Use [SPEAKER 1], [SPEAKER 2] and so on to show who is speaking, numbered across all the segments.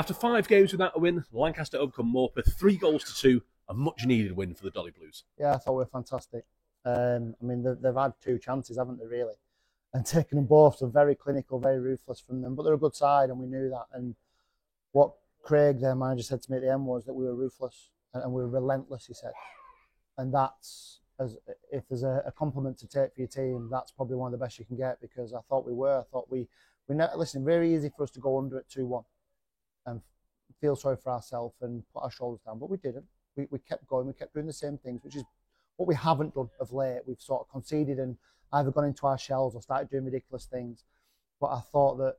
[SPEAKER 1] After 5 games without a win, Lancaster overcome Morpeth 3-2, a much-needed win for the Dolly Blues.
[SPEAKER 2] Yeah, I thought we were fantastic. They've had 2 chances, haven't they, really? And taken them both, so very clinical, very ruthless from them. But they're a good side, and we knew that. And what Craig, their manager, said to me at the end was that we were ruthless and we were relentless, he said. And that's, if there's a compliment to take for your team, that's probably one of the best you can get, because I thought we were. I thought listen, very easy for us to go under at 2-1 and feel sorry for ourselves and put our shoulders down, but we didn't. We kept going, we kept doing the same things, which is what we haven't done of late. We've sort of conceded and either gone into our shells or started doing ridiculous things. But I thought that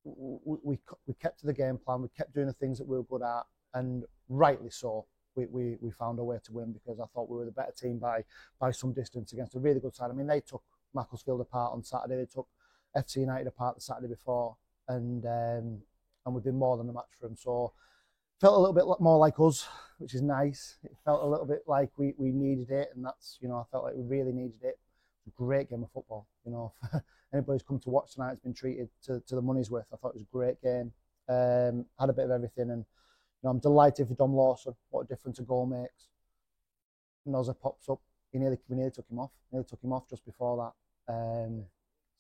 [SPEAKER 2] we kept to the game plan, we kept doing the things that we were good at, and rightly so. We found a way to win, because I thought we were the better team by some distance against a really good side. I mean, they took Macclesfield apart on Saturday, they took FC United apart the Saturday before, and we did more than a match for them. So felt a little bit more like us, which is nice. It felt a little bit like we needed it, and that's, I felt like we really needed it. It was a great game of football. Anybody who's come to watch tonight has been treated to the money's worth. I thought it was a great game. Had a bit of everything, and I'm delighted for Dom Lawson. What a difference a goal makes. Nozza pops up. We nearly took him off. Nearly took him off just before that.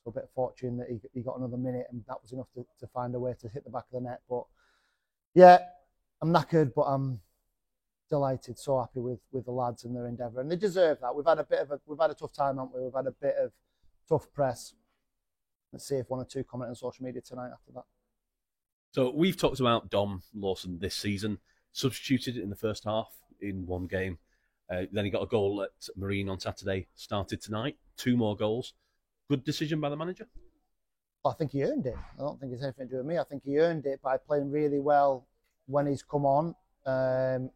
[SPEAKER 2] So a bit of fortune that he got another minute, and that was enough to find a way to hit the back of the net. But yeah, I'm knackered, but I'm delighted, so happy with the lads and their endeavour, and they deserve that. We've had a tough time, haven't we? We've had a bit of tough press. Let's see if 1 or 2 comment on social media tonight after that.
[SPEAKER 1] So we've talked about Dom Lawson this season, substituted in the first half in 1 game. Then he got a goal at Marine on Saturday, started tonight, 2 more goals. Good decision by the manager?
[SPEAKER 2] I think he earned it. I don't think it's anything to do with me. I think he earned it by playing really well when he's come on.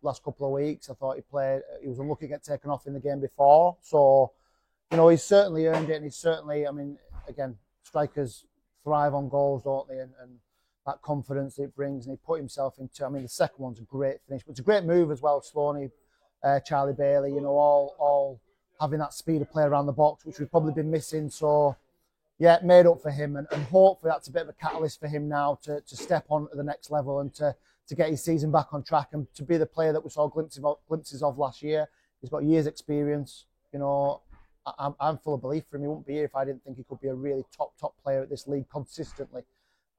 [SPEAKER 2] Last couple of weeks, I thought he was unlucky to get taken off in the game before. So, he's certainly earned it, and he's certainly, again, strikers thrive on goals, don't they? And that confidence it brings, and he put himself into, the second one's a great finish, but it's a great move as well. Sloaney, Charlie Bailey, all having that speed of play around the box, which we've probably been missing. So, yeah, made up for him, and hopefully that's a bit of a catalyst for him now to step on to the next level and to get his season back on track and to be the player that we saw glimpses of last year. He's got years' experience. I'm full of belief for him. He wouldn't be here if I didn't think he could be a really top player at this league consistently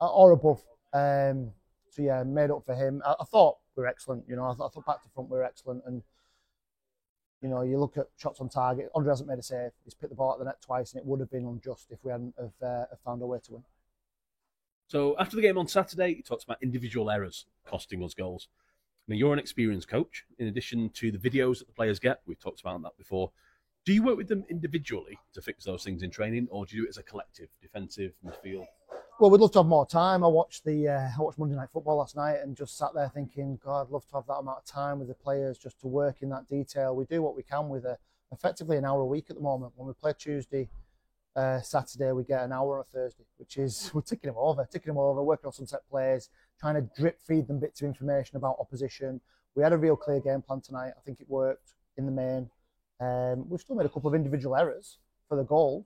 [SPEAKER 2] or above. So yeah, made up for him. I thought we were excellent. I thought back to front we were excellent, and you look at shots on target. Andre hasn't made a save. He's picked the ball at the net twice, and it would have been unjust if we hadn't have found a way to win.
[SPEAKER 1] So after the game on Saturday, he talks about individual errors costing us goals. You're an experienced coach. In addition to the videos that the players get, we've talked about that before. Do you work with them individually to fix those things in training, or do you do it as a collective, defensive, midfield?
[SPEAKER 2] Well, we'd love to have more time. I watched Monday Night Football last night and just sat there thinking, God, I'd love to have that amount of time with the players just to work in that detail. We do what we can with effectively an hour a week at the moment. When we play Tuesday, Saturday, we get an hour on a Thursday, which is, we're ticking them over, working on some set plays, trying to drip feed them bits of information about opposition. We had a real clear game plan tonight. I think it worked in the main. We've still made a couple of individual errors for the goals,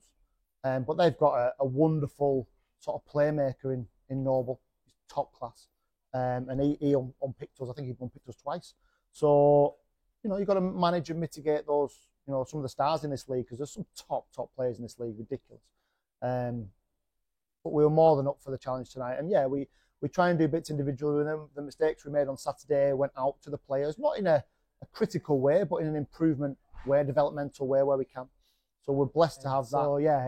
[SPEAKER 2] but they've got a wonderful sort of playmaker in Noble. He's top class, and he unpicked us. I think he unpicked us twice. So you've got to manage and mitigate those. Some of the stars in this league, because there's some top players in this league, ridiculous. But we were more than up for the challenge tonight, and yeah, we try and do bits individually with them. The mistakes we made on Saturday went out to the players, not in a critical way, but in an improvement way, developmental way where we can. So we're blessed to have that. So yeah,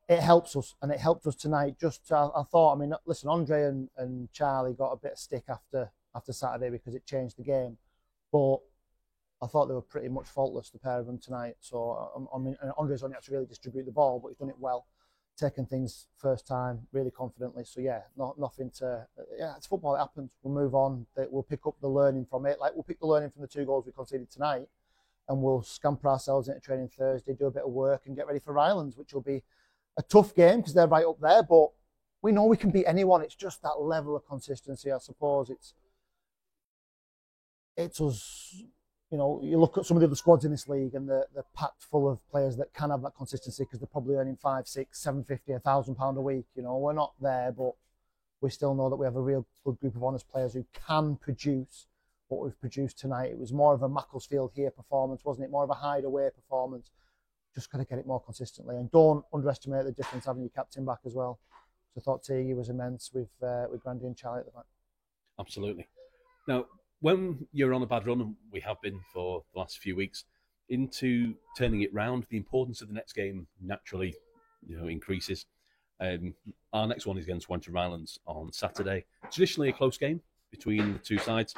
[SPEAKER 2] it helps us, and it helped us tonight. I thought, listen, Andre and Charlie got a bit of stick after Saturday because it changed the game, but I thought they were pretty much faultless, the pair of them tonight. So Andre's only had to really distribute the ball, but he's done it well, taking things first time really confidently. So yeah, nothing to. Yeah, it's football. It happens. We'll move on. We'll pick up the learning from it. Like we'll pick the learning from the 2 goals we conceded tonight, and we'll scamper ourselves into training Thursday, do a bit of work, and get ready for Rylands, which will be a tough game because they're right up there. But we know we can beat anyone. It's just that level of consistency, I suppose. It's us. You look at some of the other squads in this league, and they're packed full of players that can have that consistency because they're probably earning £500, £600, £750, £1,000 a week. We're not there, but we still know that we have a real good group of honest players who can produce what we've produced tonight. It was more of a Macclesfield here performance, wasn't it? More of a hide-away performance. Just got to get it more consistently. And don't underestimate the difference having your captain back as well. So I thought Tiggy was immense with Grandy and Charlie at the back.
[SPEAKER 1] Absolutely. Now, when you're on a bad run, and we have been for the last few weeks, into turning it round, the importance of the next game naturally, increases. Our next one is against Wantage Islands on Saturday. Traditionally a close game between the two sides,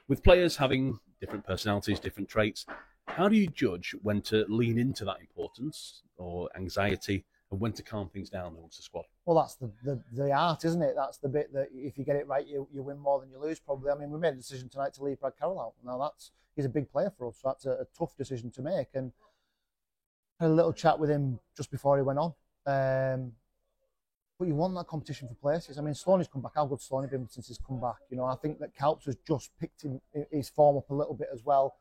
[SPEAKER 1] with players having different personalities, different traits. How do you judge when to lean into that importance or anxiety and when to calm things down amongst the squad?
[SPEAKER 2] Well, that's the art, isn't it? That's the bit that if you get it right, you win more than you lose, probably. I mean, we made a decision tonight to leave Brad Carroll out. Now, he's a big player for us, so that's a tough decision to make. And I had a little chat with him just before he went on. But you want that competition for places. I mean, Sloaney's come back. How good's Sloaney been since he's come back? I think that Kalps has just picked his form up a little bit as well.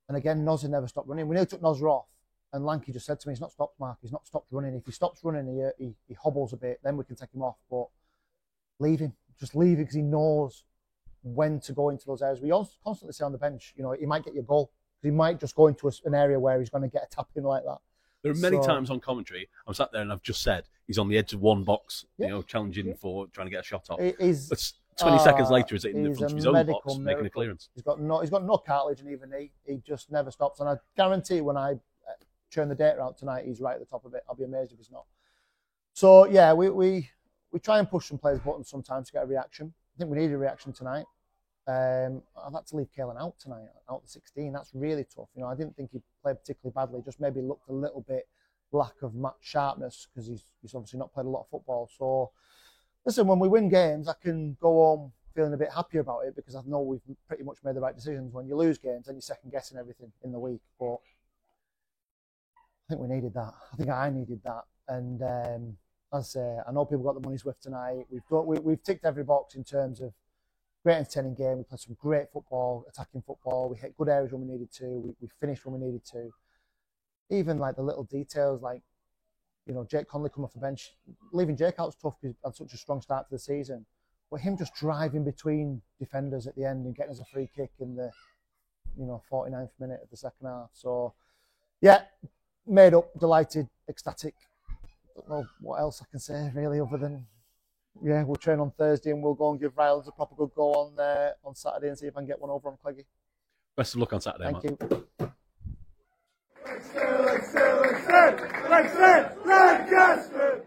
[SPEAKER 2] And again, Nozza never stopped running. We nearly took Nozza off. And Lanky just said to me, he's not stopped, Mark. He's not stopped running. If he stops running, he hobbles a bit. Then we can take him off. But leave him. Just leave him because he knows when to go into those areas. We also constantly say on the bench, he might get your goal. He might just go into an area where he's going to get a tap in like that.
[SPEAKER 1] There are many times on commentary, I'm sat there and I've just said he's on the edge of one box, challenging for trying to get a shot off. But 20 seconds later, is it in the front of his own box, making a clearance?
[SPEAKER 2] He's got no cartilage, and even he just never stops. And I guarantee when I churn the data out tonight, he's right at the top of it. I'll be amazed if he's not. So yeah, we try and push some players' buttons sometimes to get a reaction. I think we need a reaction tonight. I've had to leave Caelan out tonight, out the 16. That's really tough. I didn't think he played particularly badly. Just maybe looked a little bit lack of sharpness because he's obviously not played a lot of football. So, listen, when we win games, I can go home feeling a bit happier about it because I know we've pretty much made the right decisions. When you lose games, then you're second guessing everything in the week. But I think we needed that. I think I needed that. And as I say, I know people got the money's worth tonight. We've ticked every box in terms of great entertaining game. We played some great football, attacking football. We hit good areas when we needed to. We finished when we needed to. Even like the little details, like Jake Conley coming off the bench. Leaving Jake out was tough because he had such a strong start to the season. But him just driving between defenders at the end and getting us a free kick in the 49th minute of the second half. So yeah, made up, delighted, ecstatic. Don't know what else I can say really other than. Yeah, we'll train on Thursday and we'll go and give Rylands a proper good go on Saturday and see if I can get one over on Cleggy.
[SPEAKER 1] Best of luck on Saturday,
[SPEAKER 2] Thank you.
[SPEAKER 3] Lancaster!